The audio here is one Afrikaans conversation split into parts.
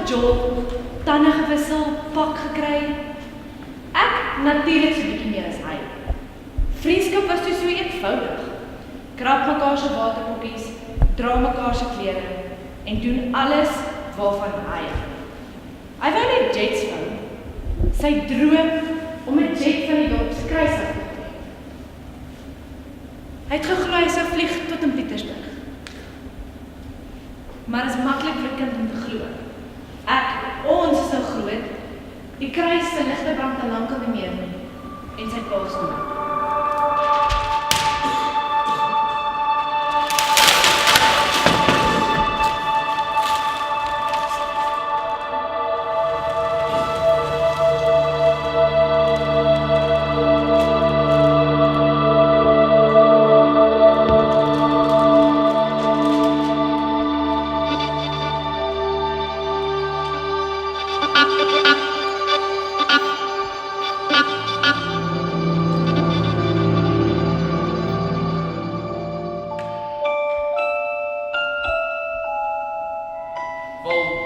job, tande gewissel, pak gekry. Ek natuurlik so bietjie meer as hy. Vriendskap was toe so eenvoudig. Krap mekaar se waterpoppies, dra mekaar se klere en doen alles waarvan hy. Hy wou net jets vou. Sy droom om 'n jet van die dorp se kruis af te kry. Hy het geglo hy sou vlieg tot in Pietersburg. Maar is maklik vir 'n kind om te glo. Ons is nou groot, die kruis se ligte brand al lankal nie meer nie, en sy pa is dood.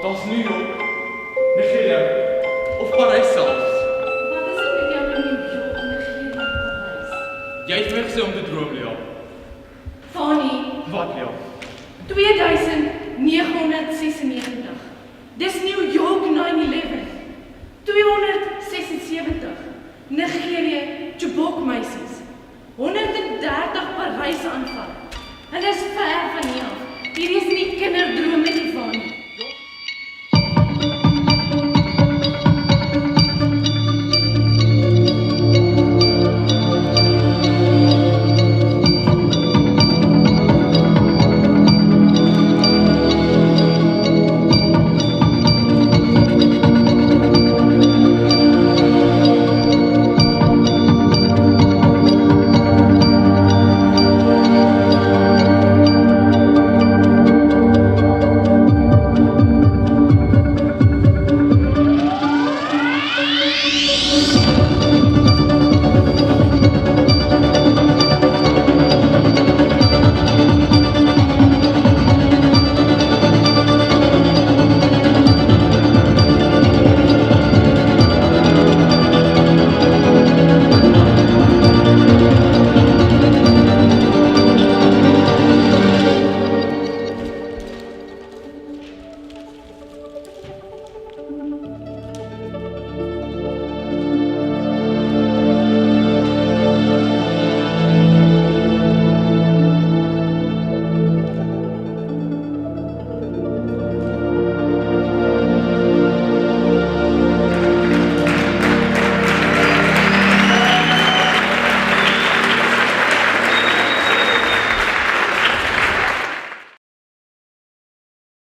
Daar's New York, Nigeria, of Parys selfs. Wat is dit met jou in New York, Nigeria en Parys? Jy het my gesê om te droom, Lea. Fanny, Wat, Lea? 2996. Dis New York 9/11. 276. Nigeria, Chibok meisies. 130 Parys aanval. Hulle is ver van hier af. Hierdie is nie kinderdrome nie.